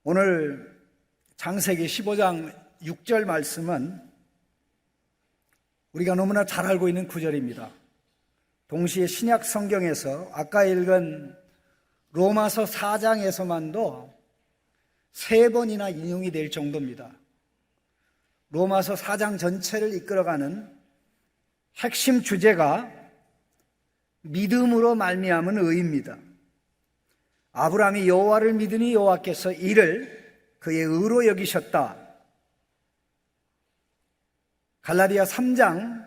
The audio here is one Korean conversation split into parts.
오늘 창세기 15장 6절 말씀은 우리가 너무나 잘 알고 있는 구절입니다. 동시에 신약 성경에서 아까 읽은 로마서 4장에서만도 3번이나 인용이 될 정도입니다. 로마서 4장 전체를 이끌어가는 핵심 주제가 믿음으로 말미암은 의입니다. 아브라함이 여호와를 믿으니 여호와께서 이를 그의 의로 여기셨다. 갈라디아 3장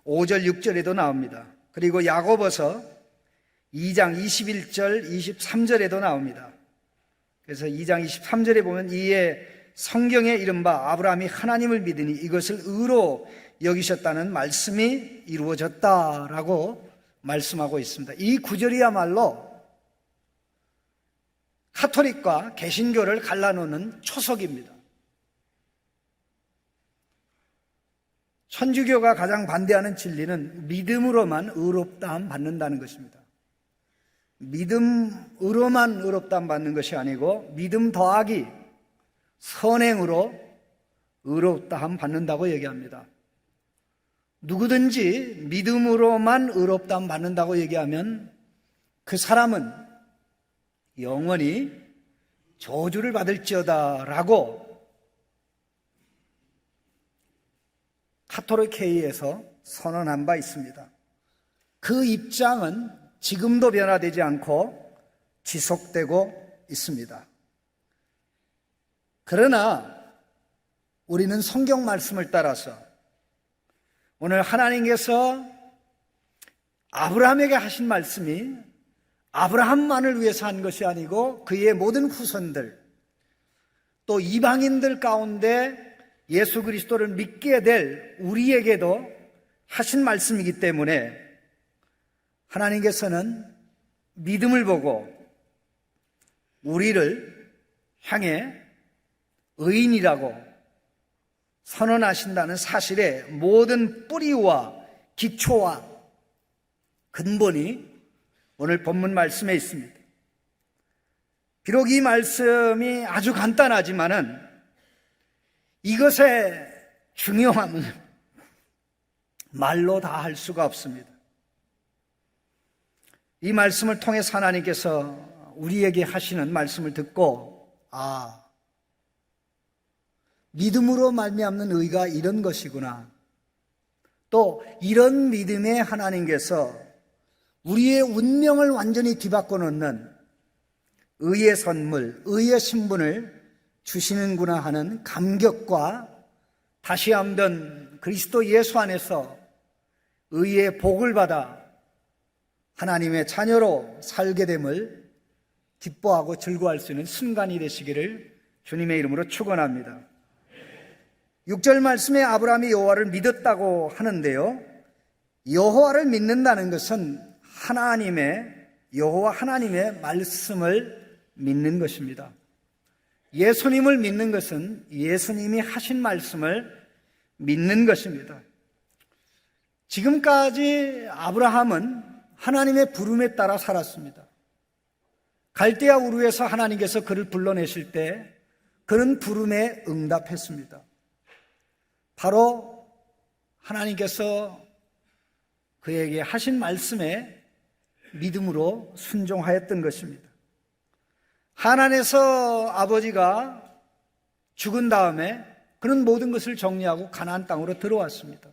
5절 6절에도 나옵니다. 그리고 야고보서 2장 21절 23절에도 나옵니다. 그래서 2장 23절에 보면 이에 성경에 이른바 아브라함이 하나님을 믿으니 이것을 의로 여기셨다는 말씀이 이루어졌다라고 말씀하고 있습니다. 이 구절이야말로 카톨릭과 개신교를 갈라놓는 초석입니다. 천주교가 가장 반대하는 진리는 믿음으로만 의롭다함 받는다는 것입니다. 믿음으로만 의롭다함 받는 것이 아니고 믿음 더하기 선행으로 의롭다함 받는다고 얘기합니다. 누구든지 믿음으로만 의롭다함 받는다고 얘기하면 그 사람은 영원히 저주를 받을지어다 라고 카톨릭회의에서 선언한 바 있습니다. 그 입장은 지금도 변화되지 않고 지속되고 있습니다. 그러나 우리는 성경 말씀을 따라서 오늘 하나님께서 아브라함에게 하신 말씀이 아브라함만을 위해서 한 것이 아니고 그의 모든 후손들 또 이방인들 가운데 예수 그리스도를 믿게 될 우리에게도 하신 말씀이기 때문에 하나님께서는 믿음을 보고 우리를 향해 의인이라고 선언하신다는 사실의 모든 뿌리와 기초와 근본이 오늘 본문 말씀에 있습니다. 비록 이 말씀이 아주 간단하지만은 이것의 중요함은 말로 다 할 수가 없습니다. 이 말씀을 통해서 하나님께서 우리에게 하시는 말씀을 듣고 믿음으로 말미암는 의가 이런 것이구나. 또 이런 믿음에 하나님께서 우리의 운명을 완전히 뒤바꿔 놓는 의의 선물, 의의 신분을 주시는구나 하는 감격과 다시 한번 그리스도 예수 안에서 의의 복을 받아 하나님의 자녀로 살게 됨을 기뻐하고 즐거워할 수 있는 순간이 되시기를 주님의 이름으로 축원합니다. 6절 말씀에 아브라함이 여호와를 믿었다고 하는데요, 여호와를 믿는다는 것은 여호와 하나님의 말씀을 믿는 것입니다. 예수님을 믿는 것은 예수님이 하신 말씀을 믿는 것입니다. 지금까지 아브라함은 하나님의 부름에 따라 살았습니다. 갈대아 우르에서 하나님께서 그를 불러내실 때 그는 부름에 응답했습니다. 바로 하나님께서 그에게 하신 말씀에 믿음으로 순종하였던 것입니다. 하나님께서 아버지가 죽은 다음에 그는 모든 것을 정리하고 가나안 땅으로 들어왔습니다.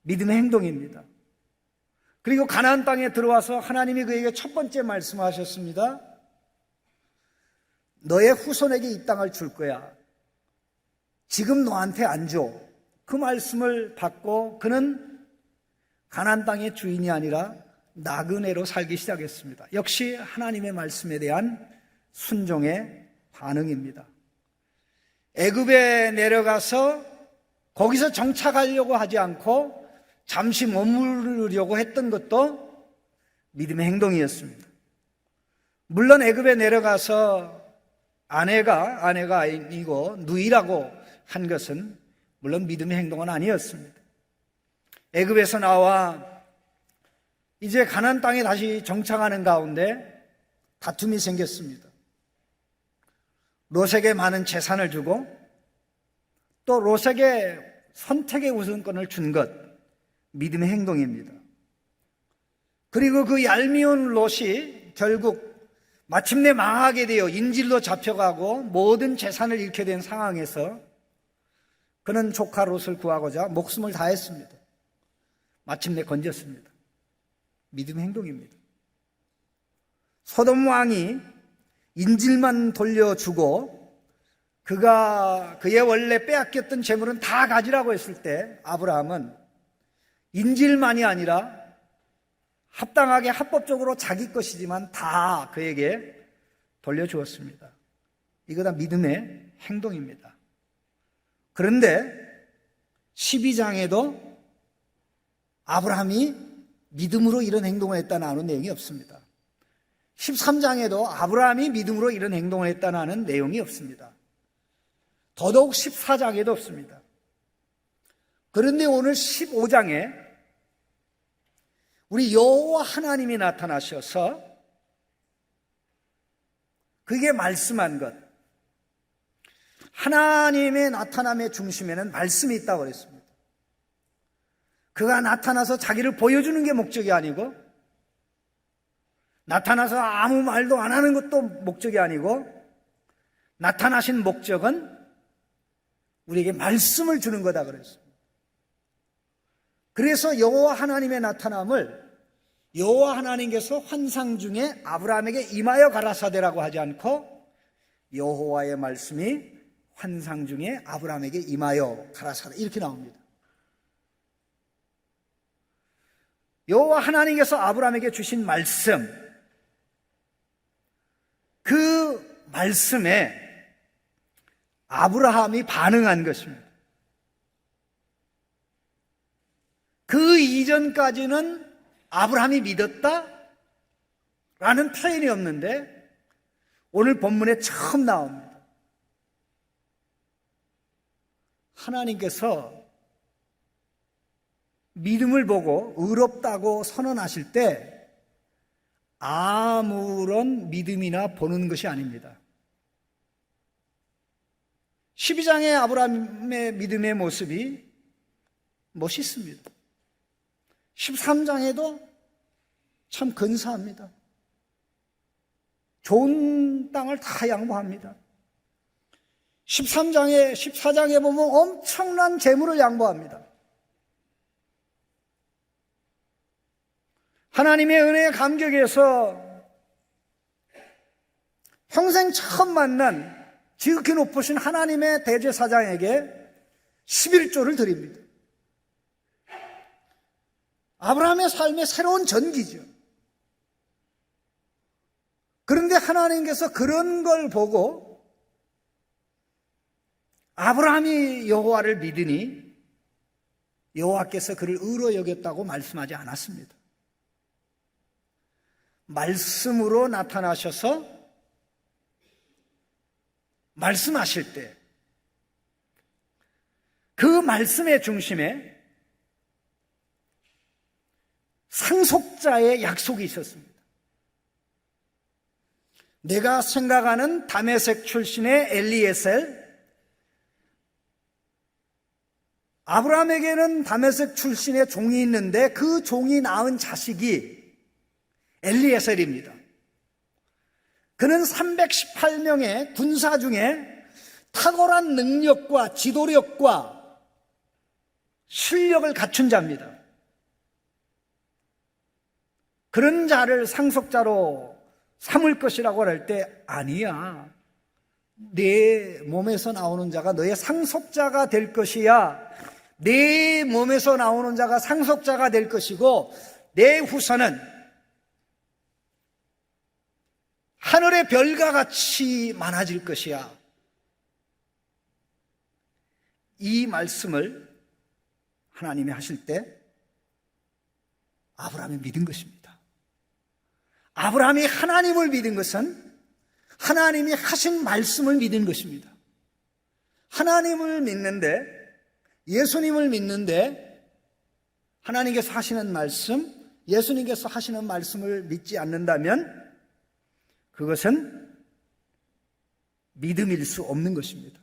믿음의 행동입니다. 그리고 가나안 땅에 들어와서 하나님이 그에게 첫 번째 말씀하셨습니다. 너의 후손에게 이 땅을 줄 거야. 지금 너한테 안 줘. 그 말씀을 받고 그는 가나안 땅의 주인이 아니라 나그네로 살기 시작했습니다. 역시 하나님의 말씀에 대한 순종의 반응입니다. 애굽에 내려가서 거기서 정착하려고 하지 않고 잠시 머무르려고 했던 것도 믿음의 행동이었습니다. 물론 애굽에 내려가서 아내가 아니고 누이라고 한 것은 물론 믿음의 행동은 아니었습니다. 애굽에서 나와 이제 가나안 땅에 다시 정착하는 가운데 다툼이 생겼습니다. 롯에게 많은 재산을 주고 또 롯에게 선택의 우선권을 준 것, 믿음의 행동입니다. 그리고 그 얄미운 롯이 결국 마침내 망하게 되어 인질로 잡혀가고 모든 재산을 잃게 된 상황에서 그는 조카 롯을 구하고자 목숨을 다했습니다. 마침내 건졌습니다. 믿음의 행동입니다. 소돔 왕이 인질만 돌려주고 그의 원래 빼앗겼던 재물은 다 가지라고 했을 때 아브라함은 인질만이 아니라 합당하게 합법적으로 자기 것이지만 다 그에게 돌려주었습니다. 이거 다 믿음의 행동입니다. 그런데 12장에도 아브라함이 믿음으로 이런 행동을 했다 나오는 내용이 없습니다. 13장에도 아브라함이 믿음으로 이런 행동을 했다 나오는 내용이 없습니다. 더더욱 14장에도 없습니다. 그런데 오늘 15장에 우리 여호와 하나님이 나타나셔서 그게 말씀한 것, 하나님의 나타남의 중심에는 말씀이 있다고 그랬습니다. 그가 나타나서 자기를 보여주는 게 목적이 아니고 나타나서 아무 말도 안 하는 것도 목적이 아니고 나타나신 목적은 우리에게 말씀을 주는 거다 그랬습니다. 그래서 여호와 하나님의 나타남을 여호와 하나님께서 환상 중에 아브라함에게 임하여 가라사대라고 하지 않고 여호와의 말씀이 환상 중에 아브라함에게 임하여 가라사대 이렇게 나옵니다. 여호와 하나님께서 아브라함에게 주신 말씀, 그 말씀에 아브라함이 반응한 것입니다. 그 이전까지는 아브라함이 믿었다라는 표현이 없는데 오늘 본문에 처음 나옵니다. 하나님께서 믿음을 보고 의롭다고 선언하실 때 아무런 믿음이나 보는 것이 아닙니다. 12장의 아브라함의 믿음의 모습이 멋있습니다. 13장에도 참 근사합니다. 좋은 땅을 다 양보합니다. 14장에 보면 엄청난 재물을 양보합니다. 하나님의 은혜에 감격해서 평생 처음 만난 지극히 높으신 하나님의 대제사장에게 11조를 드립니다. 아브라함의 삶의 새로운 전기죠. 그런데 하나님께서 그런 걸 보고 아브라함이 여호와를 믿으니 여호와께서 그를 의로 여겼다고 말씀하지 않았습니다. 말씀으로 나타나셔서 말씀하실 때 그 말씀의 중심에 상속자의 약속이 있었습니다. 내가 생각하는 다메섹 출신의 엘리에셀, 아브라함에게는 다메섹 출신의 종이 있는데 그 종이 낳은 자식이 엘리에셀입니다. 그는 318명의 군사 중에 탁월한 능력과 지도력과 실력을 갖춘 자입니다. 그런 자를 상속자로 삼을 것이라고 할 때 아니야. 내 몸에서 나오는 자가 너의 상속자가 될 것이야. 내 몸에서 나오는 자가 상속자가 될 것이고 내 후손은 하늘의 별과 같이 많아질 것이야. 이 말씀을 하나님이 하실 때 아브라함이 믿은 것입니다. 아브라함이 하나님을 믿은 것은 하나님이 하신 말씀을 믿은 것입니다. 하나님을 믿는데, 예수님을 믿는데 하나님께서 하시는 말씀, 예수님께서 하시는 말씀을 믿지 않는다면 그것은 믿음일 수 없는 것입니다.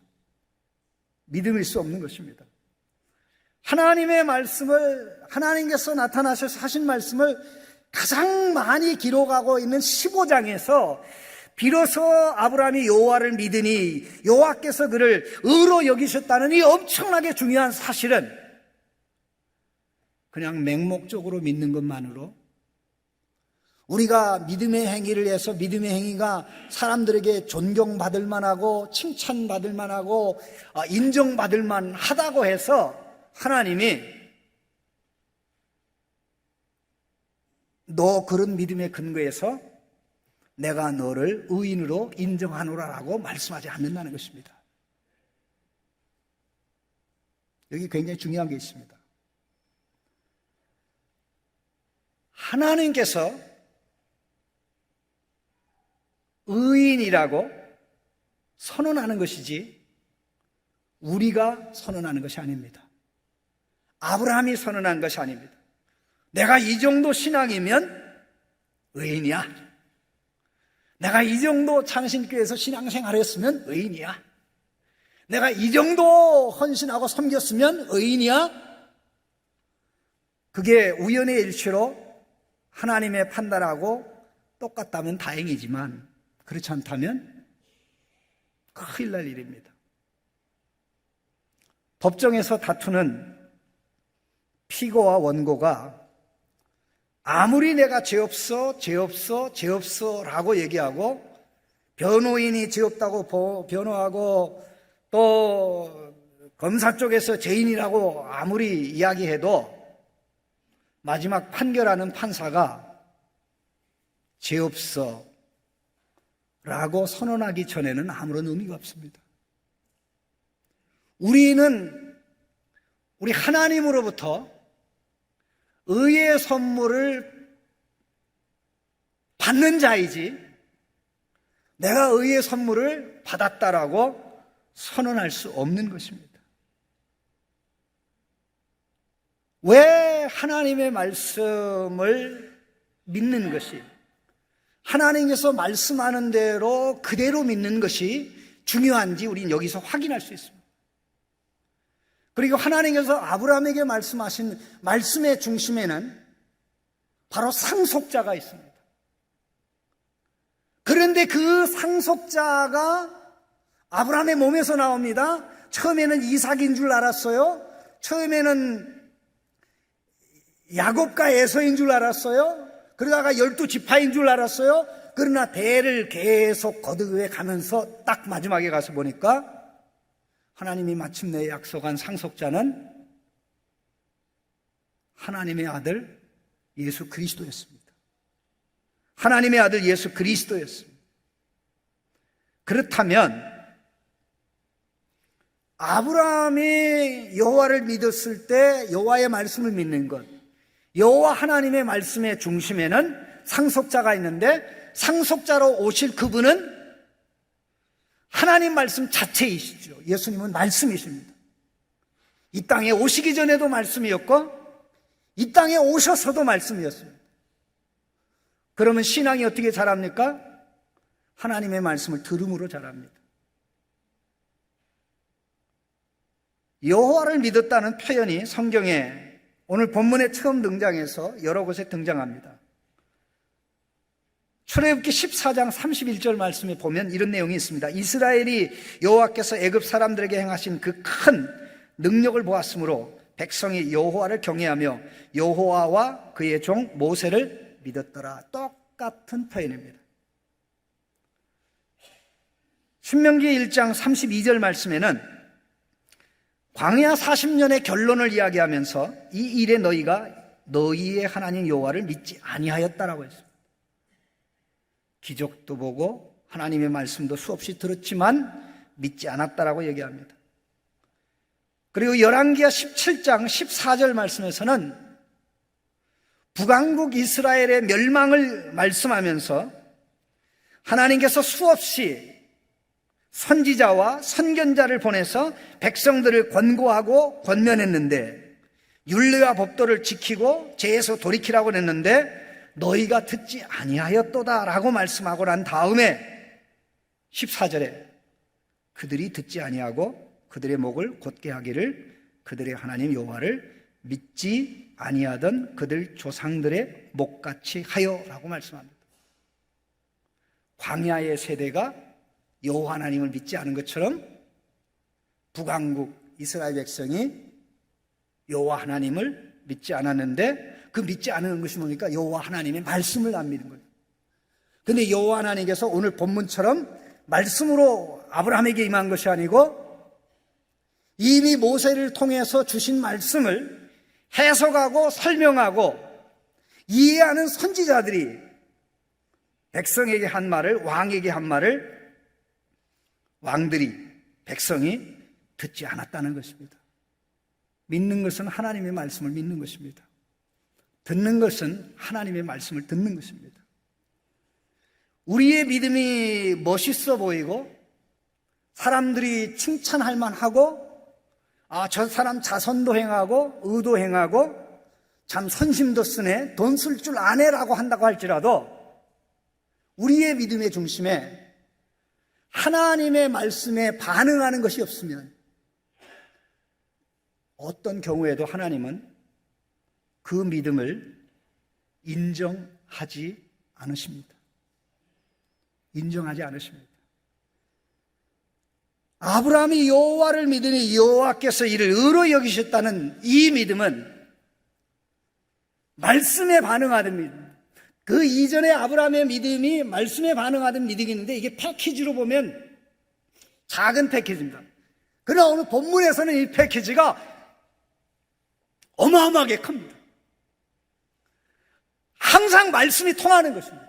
믿음일 수 없는 것입니다. 하나님의 말씀을, 하나님께서 나타나셔서 하신 말씀을 가장 많이 기록하고 있는 15장에서 비로소 아브라함이 여호와를 믿으니 여호와께서 그를 의로 여기셨다는 이 엄청나게 중요한 사실은 그냥 맹목적으로 믿는 것만으로 우리가 믿음의 행위를 해서 믿음의 행위가 사람들에게 존경받을 만하고 칭찬받을 만하고 인정받을 만하다고 해서 하나님이 너 그런 믿음의 근거에서 내가 너를 의인으로 인정하노라라고 말씀하지 않는다는 것입니다. 여기 굉장히 중요한 게 있습니다. 하나님께서 의인이라고 선언하는 것이지 우리가 선언하는 것이 아닙니다. 아브라함이 선언한 것이 아닙니다. 내가 이 정도 신앙이면 의인이야. 내가 이 정도 창신교회에서 신앙생활을 했으면 의인이야. 내가 이 정도 헌신하고 섬겼으면 의인이야. 그게 우연의 일치로 하나님의 판단하고 똑같다면 다행이지만 그렇지 않다면 큰일 날 일입니다. 법정에서 다투는 피고와 원고가 아무리 내가 죄 없어 라고 얘기하고 변호인이 죄 없다고 변호하고 또 검사 쪽에서 죄인이라고 아무리 이야기해도 마지막 판결하는 판사가 죄 없어 라고 선언하기 전에는 아무런 의미가 없습니다. 우리는 우리 하나님으로부터 의의 선물을 받는 자이지 내가 의의 선물을 받았다라고 선언할 수 없는 것입니다. 왜 하나님의 말씀을 믿는 것이, 하나님께서 말씀하는 대로 그대로 믿는 것이 중요한지 우리는 여기서 확인할 수 있습니다. 그리고 하나님께서 아브라함에게 말씀하신 말씀의 중심에는 바로 상속자가 있습니다. 그런데 그 상속자가 아브라함의 몸에서 나옵니다. 처음에는 이삭인 줄 알았어요. 처음에는 야곱과 에서인 줄 알았어요. 그러다가 12지파인 줄 알았어요. 그러나 대를 계속 거듭해 가면서 딱 마지막에 가서 보니까 하나님이 마침내 약속한 상속자는 하나님의 아들 예수 그리스도였습니다. 하나님의 아들 예수 그리스도였습니다. 그렇다면 아브라함이 여호와를 믿었을 때 여호와의 말씀을 믿는 것, 여호와 하나님의 말씀의 중심에는 상속자가 있는데 상속자로 오실 그분은 하나님 말씀 자체이시죠. 예수님은 말씀이십니다. 이 땅에 오시기 전에도 말씀이었고 이 땅에 오셔서도 말씀이었습니다. 그러면 신앙이 어떻게 자랍니까? 하나님의 말씀을 들음으로 자랍니다. 여호와를 믿었다는 표현이 성경에 오늘 본문에 처음 등장해서 여러 곳에 등장합니다. 출애굽기 14장 31절 말씀에 보면 이런 내용이 있습니다. 이스라엘이 여호와께서 애굽 사람들에게 행하신 그 큰 능력을 보았으므로 백성이 여호와를 경외하며 여호와와 그의 종 모세를 믿었더라. 똑같은 표현입니다. 신명기 1장 32절 말씀에는 광야 40년의 결론을 이야기하면서 이 일에 너희가 너희의 하나님 여호와를 믿지 아니하였다라고 했습니다. 기적도 보고 하나님의 말씀도 수없이 들었지만 믿지 않았다라고 얘기합니다. 그리고 열왕기하 17장 14절 말씀에서는 북왕국 이스라엘의 멸망을 말씀하면서 하나님께서 수없이 선지자와 선견자를 보내서 백성들을 권고하고 권면했는데 율례와 법도를 지키고 죄에서 돌이키라고 했는데 너희가 듣지 아니하였도다 라고 말씀하고 난 다음에 14절에 그들이 듣지 아니하고 그들의 목을 곧게 하기를 그들의 하나님 여호와를 믿지 아니하던 그들 조상들의 목같이 하여라고 말씀합니다. 광야의 세대가 여호와 하나님을 믿지 않은 것처럼 북왕국 이스라엘 백성이 여호와 하나님을 믿지 않았는데, 그 믿지 않은 것이 뭡니까? 여호와 하나님의 말씀을 안 믿는 거예요. 그런데 여호와 하나님께서 오늘 본문처럼 말씀으로 아브라함에게 임한 것이 아니고 이미 모세를 통해서 주신 말씀을 해석하고 설명하고 이해하는 선지자들이 백성에게 한 말을, 왕에게 한 말을 왕들이, 백성이 듣지 않았다는 것입니다. 믿는 것은 하나님의 말씀을 믿는 것입니다. 듣는 것은 하나님의 말씀을 듣는 것입니다. 우리의 믿음이 멋있어 보이고 사람들이 칭찬할 만하고, 저 사람 자선도 행하고 의도 행하고 참 선심도 쓰네, 돈 쓸 줄 아네라고 한다고 할지라도 우리의 믿음의 중심에 하나님의 말씀에 반응하는 것이 없으면 어떤 경우에도 하나님은 그 믿음을 인정하지 않으십니다. 인정하지 않으십니다. 아브라함이 여호와를 믿으니 여호와께서 이를 의로 여기셨다는 이 믿음은 말씀에 반응하던 믿음. 그 이전에 아브라함의 믿음이 말씀에 반응하던 믿음이 있는데 이게 패키지로 보면 작은 패키지입니다. 그러나 오늘 본문에서는 이 패키지가 어마어마하게 큽니다. 항상 말씀이 통하는 것입니다.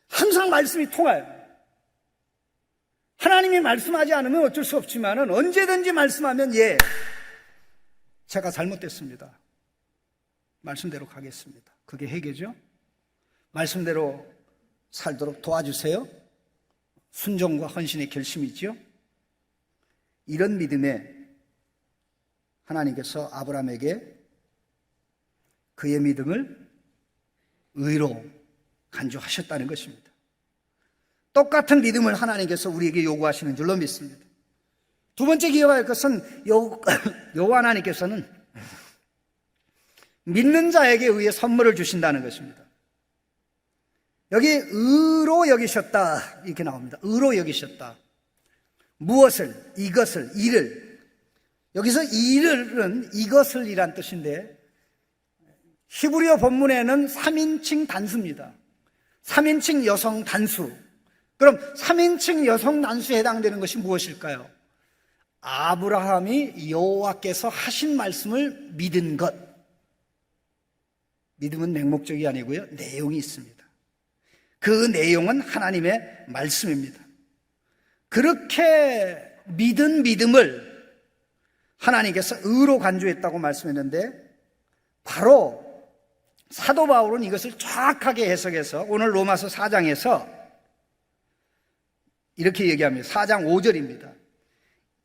항상 말씀이 통해요. 하나님이 말씀하지 않으면 어쩔 수 없지만 언제든지 말씀하면 제가 잘못됐습니다. 말씀대로 가겠습니다. 그게 회개죠. 말씀대로 살도록 도와주세요. 순종과 헌신의 결심이죠. 이런 믿음에 하나님께서 아브라함에게 그의 믿음을 의로 간주하셨다는 것입니다. 똑같은 믿음을 하나님께서 우리에게 요구하시는 줄로 믿습니다. 두 번째 기억할 것은 여호와 하나님께서는 믿는 자에게 의해 선물을 주신다는 것입니다. 여기 의로 여기셨다 이렇게 나옵니다. 의로 여기셨다. 무엇을? 이것을, 이를. 여기서 이를은 이것을 이란 뜻인데 히브리어 본문에는 3인칭 단수입니다. 3인칭 여성 단수. 그럼 3인칭 여성 단수에 해당되는 것이 무엇일까요? 아브라함이 여호와께서 하신 말씀을 믿은 것. 믿음은 맹목적이 아니고요, 내용이 있습니다. 그 내용은 하나님의 말씀입니다. 그렇게 믿은 믿음을 하나님께서 의로 간주했다고 말씀했는데, 바로 사도 바울은 이것을 정확하게 해석해서 오늘 로마서 4장에서 이렇게 얘기합니다. 4장 5절입니다.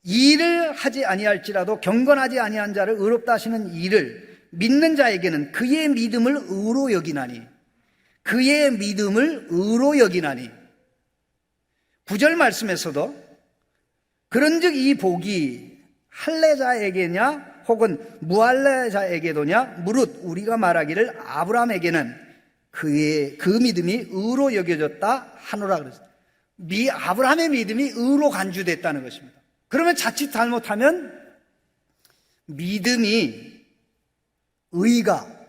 일을 하지 아니할지라도 경건하지 아니한 자를 의롭다 하시는 일을 믿는 자에게는 그의 믿음을 의로 여기나니, 그의 믿음을 의로 여기나니. 9절 말씀에서도 그런즉 이 복이 할례자에게냐 혹은 무할례자에게도냐 무릇 우리가 말하기를 아브라함에게는 그 믿음이 의로 여겨졌다 하노라 그랬어요. 아브라함의 믿음이 의로 간주됐다는 것입니다. 그러면 자칫 잘못하면 믿음이 의가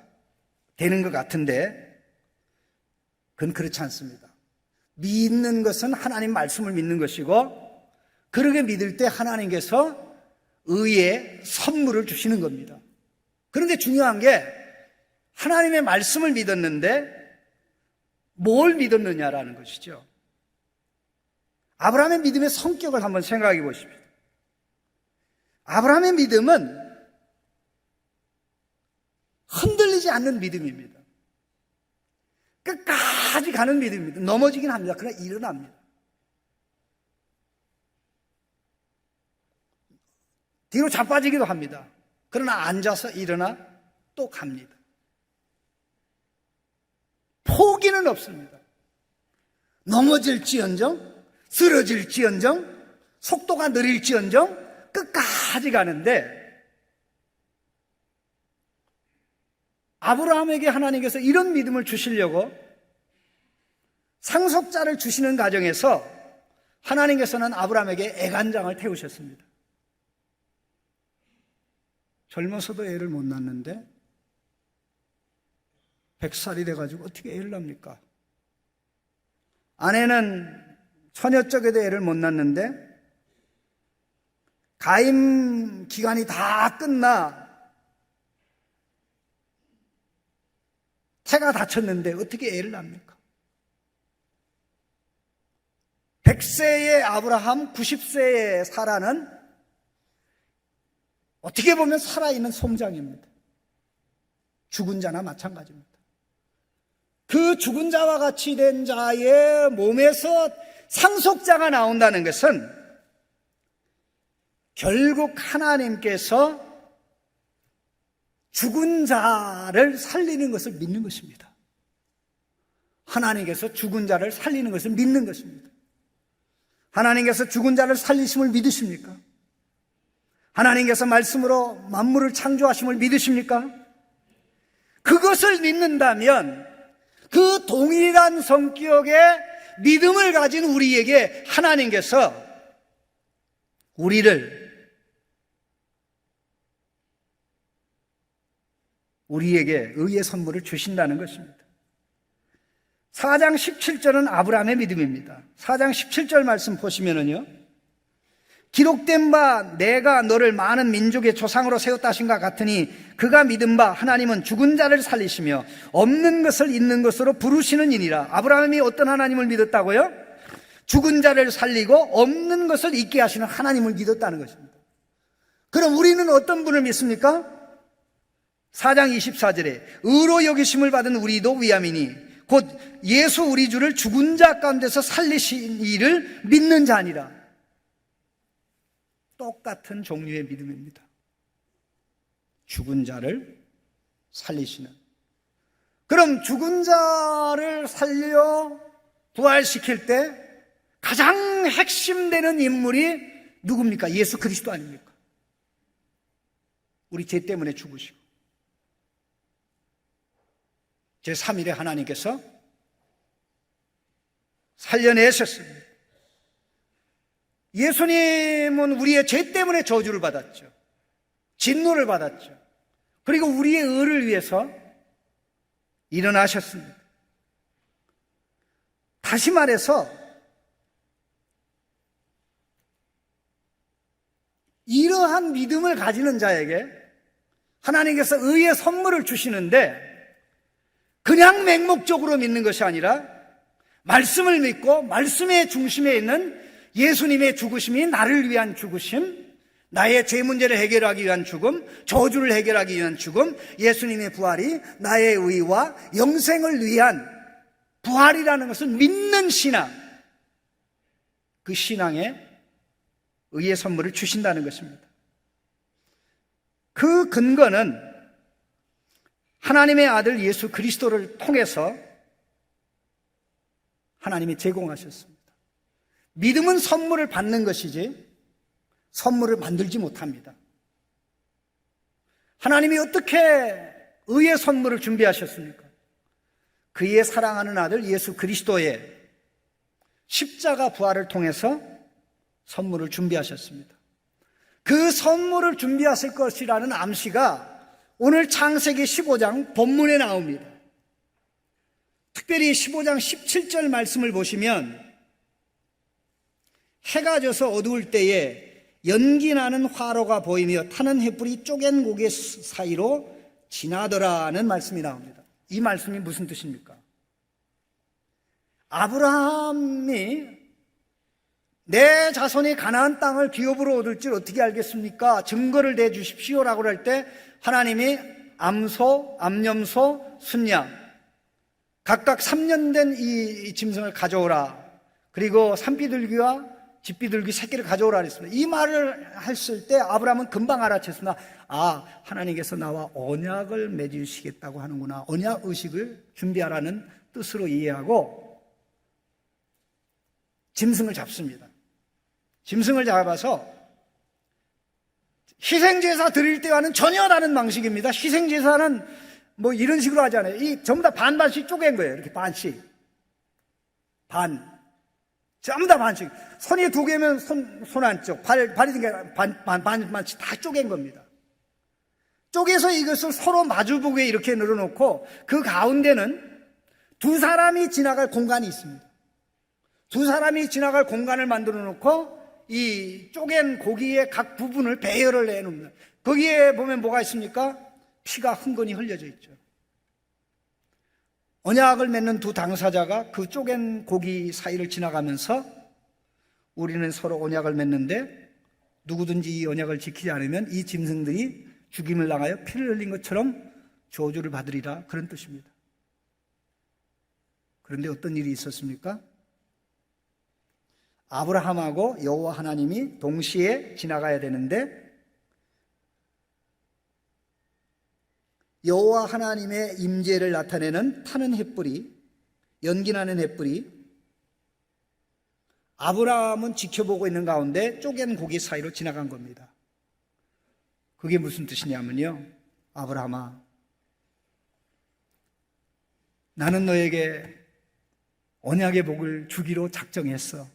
되는 것 같은데 그건 그렇지 않습니다. 믿는 것은 하나님 말씀을 믿는 것이고, 그렇게 믿을 때 하나님께서 의의 선물을 주시는 겁니다. 그런데 중요한 게 하나님의 말씀을 믿었는데 뭘 믿었느냐라는 것이죠. 아브라함의 믿음의 성격을 한번 생각해 보십시오. 아브라함의 믿음은 흔들리지 않는 믿음입니다. 끝까지 가는 믿음입니다. 넘어지긴 합니다. 그러나 일어납니다. 뒤로 자빠지기도 합니다. 그러나 앉아서 일어나 또 갑니다. 포기는 없습니다. 넘어질지언정, 쓰러질지언정, 속도가 느릴지언정 끝까지 가는데, 아브라함에게 하나님께서 이런 믿음을 주시려고 상속자를 주시는 과정에서 하나님께서는 아브라함에게 애간장을 태우셨습니다. 젊어서도 애를 못 낳는데 100살이 돼가지고 어떻게 애를 낳습니까? 아내는 처녀 쪽에도 애를 못 낳는데 가임 기간이 다 끝나 태가 다쳤는데 어떻게 애를 낳습니까? 100세의 아브라함, 90세의 사라는 어떻게 보면 살아있는 솜장입니다. 죽은 자나 마찬가지입니다. 그 죽은 자와 같이 된 자의 몸에서 상속자가 나온다는 것은 결국 하나님께서 죽은 자를 살리는 것을 믿는 것입니다. 하나님께서 죽은 자를 살리는 것을 믿는 것입니다. 하나님께서 죽은 자를 살리심을 믿으십니까? 하나님께서 말씀으로 만물을 창조하심을 믿으십니까? 그것을 믿는다면 그 동일한 성격의 믿음을 가진 우리에게 하나님께서 우리에게 의의 선물을 주신다는 것입니다. 4장 17절은 아브라함의 믿음입니다. 4장 17절 말씀 보시면은요, 기록된 바 내가 너를 많은 민족의 조상으로 세웠다 하신과 같으니 그가 믿은 바 하나님은 죽은 자를 살리시며 없는 것을 있는 것으로 부르시는 이니라. 아브라함이 어떤 하나님을 믿었다고요? 죽은 자를 살리고 없는 것을 있게 하시는 하나님을 믿었다는 것입니다. 그럼 우리는 어떤 분을 믿습니까? 4장 24절에 의로 여기심을 받은 우리도 위함이니 곧 예수 우리 주를 죽은 자 가운데서 살리신 이를 믿는 자니라. 똑같은 종류의 믿음입니다. 죽은 자를 살리시는. 그럼 죽은 자를 살려 부활시킬 때 가장 핵심되는 인물이 누굽니까? 예수 그리스도 아닙니까? 우리 죄 때문에 죽으시고 제3일에 하나님께서 살려내셨습니다. 예수님은 우리의 죄 때문에 저주를 받았죠. 진노를 받았죠. 그리고 우리의 의를 위해서 일어나셨습니다. 다시 말해서 이러한 믿음을 가지는 자에게 하나님께서 의의 선물을 주시는데 그냥 맹목적으로 믿는 것이 아니라 말씀을 믿고 말씀의 중심에 있는 예수님의 죽으심이 나를 위한 죽으심, 나의 죄 문제를 해결하기 위한 죽음, 저주를 해결하기 위한 죽음, 예수님의 부활이 나의 의와 영생을 위한 부활이라는 것을 믿는 신앙, 그 신앙에 의의 선물을 주신다는 것입니다. 그 근거는 하나님의 아들 예수 그리스도를 통해서 하나님이 제공하셨습니다. 믿음은 선물을 받는 것이지 선물을 만들지 못합니다. 하나님이 어떻게 의의 선물을 준비하셨습니까? 그의 사랑하는 아들 예수 그리스도의 십자가 부활을 통해서 선물을 준비하셨습니다. 그 선물을 준비하실 것이라는 암시가 오늘 창세기 15장 본문에 나옵니다. 특별히 15장 17절 말씀을 보시면 해가 져서 어두울 때에 연기 나는 화로가 보이며 타는 횃불이 쪼갠 고개 사이로 지나더라는 말씀이 나옵니다. 이 말씀이 무슨 뜻입니까? 아브라함이 내 자손이 가나안 땅을 기업으로 얻을 줄 어떻게 알겠습니까? 증거를 내주십시오라고 할 때 하나님이 암소, 암염소, 순양 각각 3년 된 이 짐승을 가져오라. 그리고 산비둘기와 집비둘기 새끼를 가져오라 그랬습니다. 이 말을 했을 때 아브라함은 금방 알아챘습니다. 아, 하나님께서 나와 언약을 맺으시겠다고 하는구나. 언약 의식을 준비하라는 뜻으로 이해하고 짐승을 잡습니다. 짐승을 잡아서 희생제사 드릴 때와는 전혀 다른 방식입니다. 희생제사는 뭐 이런 식으로 하잖아요. 이 전부 다 반씩 쪼갠 거예요. 이렇게 반씩. 전부 다 반씩. 손이 두 개면 손 한쪽, 발이 반씩 다 쪼갠 겁니다. 쪼개서 이것을 서로 마주보게 이렇게 늘어놓고 그 가운데는 두 사람이 지나갈 공간이 있습니다. 두 사람이 지나갈 공간을 만들어 놓고 이 쪼갠 고기의 각 부분을 배열을 해놓습니다. 거기에 보면 뭐가 있습니까? 피가 흥건히 흘려져 있죠. 언약을 맺는 두 당사자가 그 쪼갠 고기 사이를 지나가면서 우리는 서로 언약을 맺는데 누구든지 이 언약을 지키지 않으면 이 짐승들이 죽임을 당하여 피를 흘린 것처럼 저주를 받으리라, 그런 뜻입니다. 그런데 어떤 일이 있었습니까? 아브라함하고 여호와 하나님이 동시에 지나가야 되는데 여호와 하나님의 임재를 나타내는 타는 횃불이, 연기나는 횃불이 아브라함은 지켜보고 있는 가운데 쪼갠 고기 사이로 지나간 겁니다. 그게 무슨 뜻이냐면요, 아브라함아, 나는 너에게 언약의 복을 주기로 작정했어.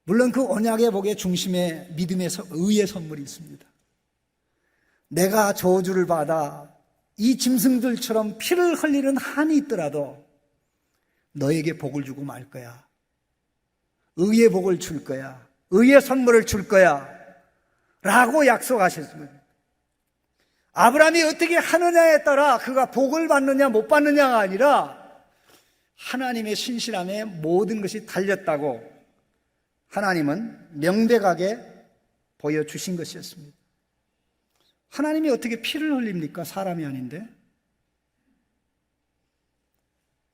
물론 그 언약의 복의 중심에 믿음의 의의 선물이 있습니다. 내가 저주를 받아 이 짐승들처럼 피를 흘리는 한이 있더라도 너에게 복을 주고 말 거야. 의의 복을 줄 거야. 의의 선물을 줄 거야. 라고 약속하셨습니다. 아브라함이 어떻게 하느냐에 따라 그가 복을 받느냐 못 받느냐가 아니라 하나님의 신실함에 모든 것이 달렸다고 하나님은 명백하게 보여주신 것이었습니다. 하나님이 어떻게 피를 흘립니까? 사람이 아닌데.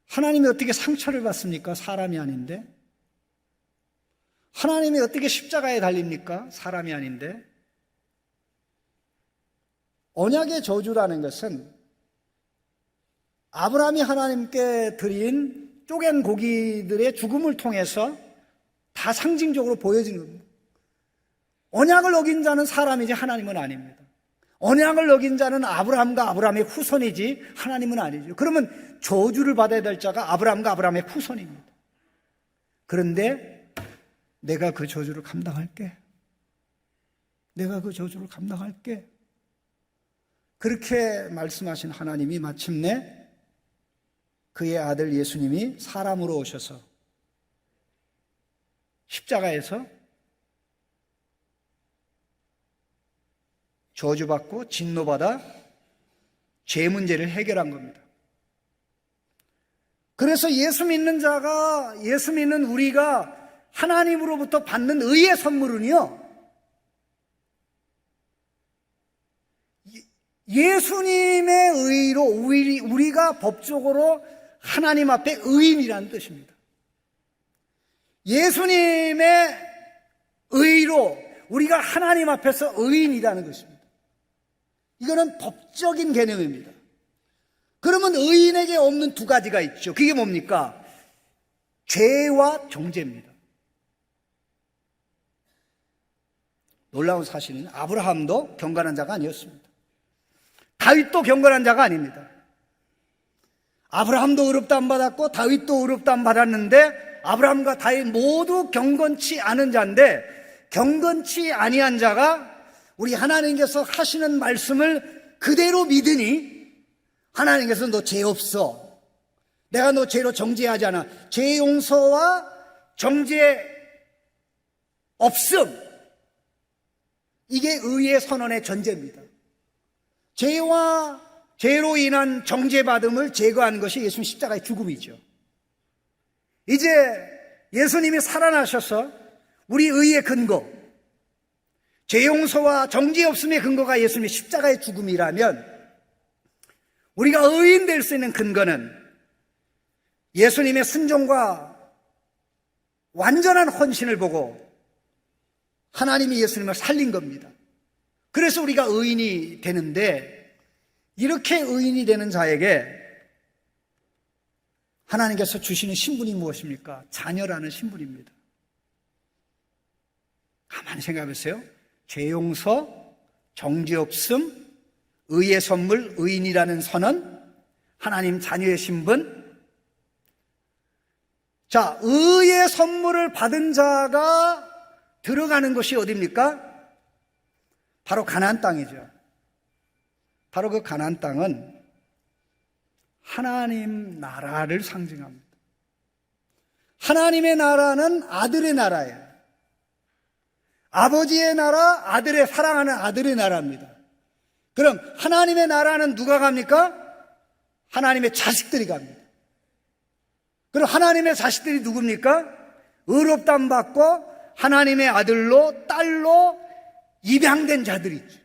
하나님이 어떻게 상처를 받습니까? 사람이 아닌데. 하나님이 어떻게 십자가에 달립니까? 사람이 아닌데. 언약의 저주라는 것은 아브라함이 하나님께 드린 쪼갠 고기들의 죽음을 통해서 다 상징적으로 보여지는 겁니다. 언약을 어긴 자는 사람이지 하나님은 아닙니다. 언약을 어긴 자는 아브라함과 아브라함의 후손이지 하나님은 아니죠. 그러면 저주를 받아야 될 자가 아브라함과 아브라함의 후손입니다. 그런데 내가 그 저주를 감당할게. 내가 그 저주를 감당할게. 그렇게 말씀하신 하나님이 마침내 그의 아들 예수님이 사람으로 오셔서 십자가에서 저주받고 진노받아 죄 문제를 해결한 겁니다. 그래서 예수 믿는 자가, 예수 믿는 우리가 하나님으로부터 받는 의의 선물은요, 예수님의 의로 우리가 법적으로 하나님 앞에 의인이라는 뜻입니다. 예수님의 의로 우리가 하나님 앞에서 의인이라는 것입니다. 이거는 법적인 개념입니다. 그러면 의인에게 없는 두 가지가 있죠. 그게 뭡니까? 죄와 정죄입니다. 놀라운 사실은 아브라함도 경건한 자가 아니었습니다. 다윗도 경건한 자가 아닙니다. 아브라함도 의롭다함 받았고 다윗도 의롭다함 받았는데 아브라함과 다윗 모두 경건치 않은 자인데, 경건치 아니한 자가 우리 하나님께서 하시는 말씀을 그대로 믿으니 하나님께서 너 죄 없어, 내가 너 죄로 정죄하지 않아, 죄 용서와 정죄 없음, 이게 의의 선언의 전제입니다. 죄로 인한 정죄받음을 제거하는 것이 예수님 십자가의 죽음이죠. 이제 예수님이 살아나셔서 우리 의의 근거, 죄 용서와 정죄 없음의 근거가 예수님의 십자가의 죽음이라면 우리가 의인 될 수 있는 근거는 예수님의 순종과 완전한 헌신을 보고 하나님이 예수님을 살린 겁니다. 그래서 우리가 의인이 되는데, 이렇게 의인이 되는 자에게 하나님께서 주시는 신분이 무엇입니까? 자녀라는 신분입니다. 많이 생각해보세요. 죄 용서, 정죄 없음, 의의 선물, 의인이라는 선언, 하나님 자녀의 신분. 자, 의의 선물을 받은 자가 들어가는 곳이 어디입니까? 바로 가나안 땅이죠. 바로 그 가나안 땅은 하나님 나라를 상징합니다. 하나님의 나라는 아들의 나라예요. 아버지의 나라, 아들의 사랑하는 아들의 나라입니다. 그럼 하나님의 나라는 누가 갑니까? 하나님의 자식들이 갑니다. 그럼 하나님의 자식들이 누굽니까? 의롭다함 받고 하나님의 아들로 딸로 입양된 자들이 있죠.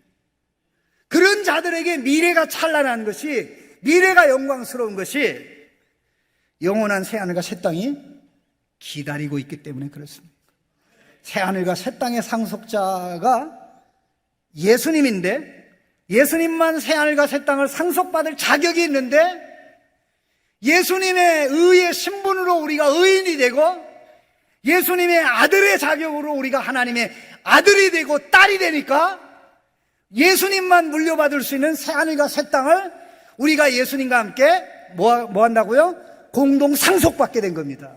그런 자들에게 미래가 찬란한 것이, 미래가 영광스러운 것이 영원한 새하늘과 새 땅이 기다리고 있기 때문에 그렇습니다. 새하늘과 새 땅의 상속자가 예수님인데, 예수님만 새하늘과 새 땅을 상속받을 자격이 있는데, 예수님의 의의 신분으로 우리가 의인이 되고, 예수님의 아들의 자격으로 우리가 하나님의 아들이 되고 딸이 되니까 예수님만 물려받을 수 있는 새하늘과 새 땅을 우리가 예수님과 함께 뭐 한다고요? 공동 상속받게 된 겁니다.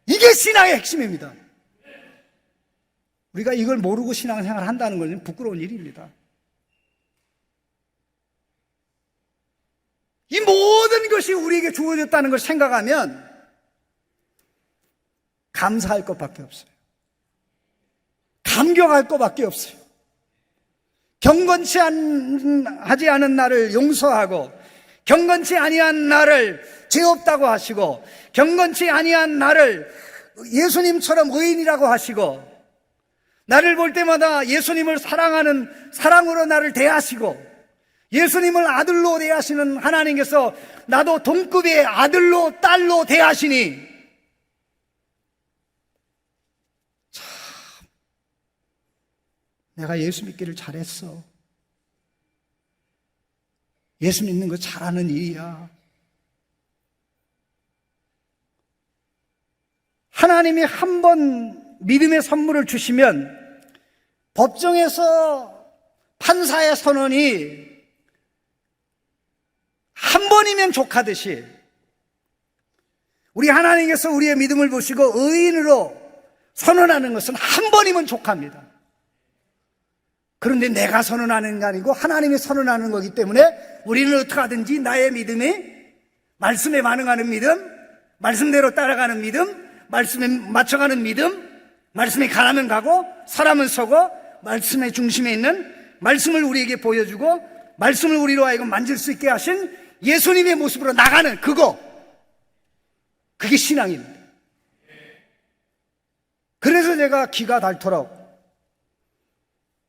이게 신앙의 핵심입니다. 우리가 이걸 모르고 신앙생활을 한다는 것은 부끄러운 일입니다. 이 모든 것이 우리에게 주어졌다는 걸 생각하면 감사할 것밖에 없어요. 감격할 것밖에 없어요. 경건치 하지 않은 나를 용서하고, 경건치 아니한 나를 죄 없다고 하시고, 경건치 아니한 나를 예수님처럼 의인이라고 하시고, 나를 볼 때마다 예수님을 사랑하는 사랑으로 나를 대하시고, 예수님을 아들로 대하시는 하나님께서 나도 동급의 아들로 딸로 대하시니, 참 내가 예수 믿기를 잘했어. 예수 믿는 거 잘하는 일이야. 하나님이 한 번 믿음의 선물을 주시면 법정에서 판사의 선언이 한 번이면 족하듯이 우리 하나님께서 우리의 믿음을 보시고 의인으로 선언하는 것은 한 번이면 족합니다. 그런데 내가 선언하는 게 아니고 하나님이 선언하는 거기 때문에 우리는 어떻게 하든지 나의 믿음이 말씀에 반응하는 믿음, 말씀대로 따라가는 믿음, 말씀에 맞춰가는 믿음, 말씀에 가라면 가고 서라면 서고 말씀의 중심에 있는 말씀을 우리에게 보여주고 말씀을 우리로 하여금 만질 수 있게 하신 예수님의 모습으로 나가는 그게 신앙입니다. 그래서 제가 기가 닳도록,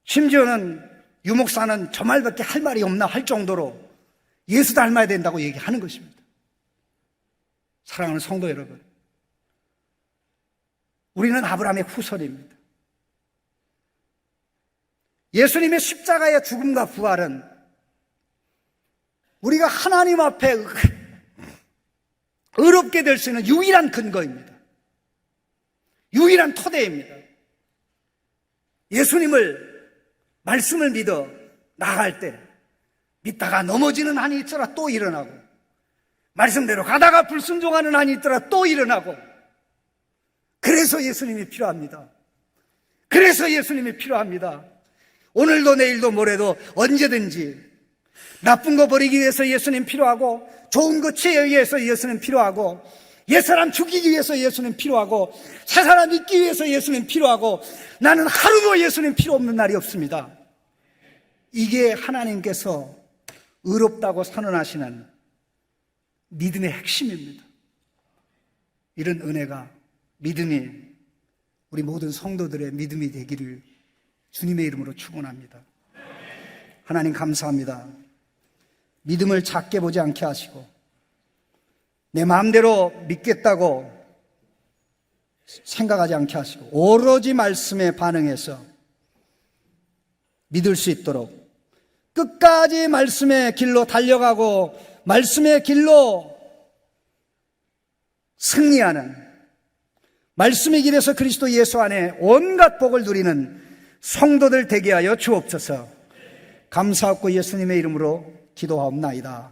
심지어는 유목사는 저 말밖에 할 말이 없나 할 정도로 예수 닮아야 된다고 얘기하는 것입니다. 사랑하는 성도 여러분, 우리는 아브라함의 후손입니다. 예수님의 십자가의 죽음과 부활은 우리가 하나님 앞에 의롭게 될 수 있는 유일한 근거입니다. 유일한 토대입니다. 예수님을 말씀을 믿어 나아갈 때 믿다가 넘어지는 한이 있더라 또 일어나고, 말씀대로 가다가 불순종하는 한이 있더라 또 일어나고, 그래서 예수님이 필요합니다. 그래서 예수님이 필요합니다. 오늘도 내일도 모레도 언제든지 나쁜 거 버리기 위해서 예수님 필요하고, 좋은 거 취하기 위해서 예수님 필요하고, 옛사람 죽이기 위해서 예수님 필요하고, 새사람 잊기 위해서 예수님 필요하고, 나는 하루도 예수님 필요 없는 날이 없습니다. 이게 하나님께서 의롭다고 선언하시는 믿음의 핵심입니다. 이런 은혜가, 믿음이 우리 모든 성도들의 믿음이 되기를 주님의 이름으로 축원합니다. 하나님 감사합니다. 믿음을 작게 보지 않게 하시고 내 마음대로 믿겠다고 생각하지 않게 하시고 오로지 말씀에 반응해서 믿을 수 있도록 끝까지 말씀의 길로 달려가고 말씀의 길로 승리하는, 말씀의 길에서 그리스도 예수 안에 온갖 복을 누리는 성도들 되게 하여 주옵소서. 감사하고 예수님의 이름으로 기도하옵나이다.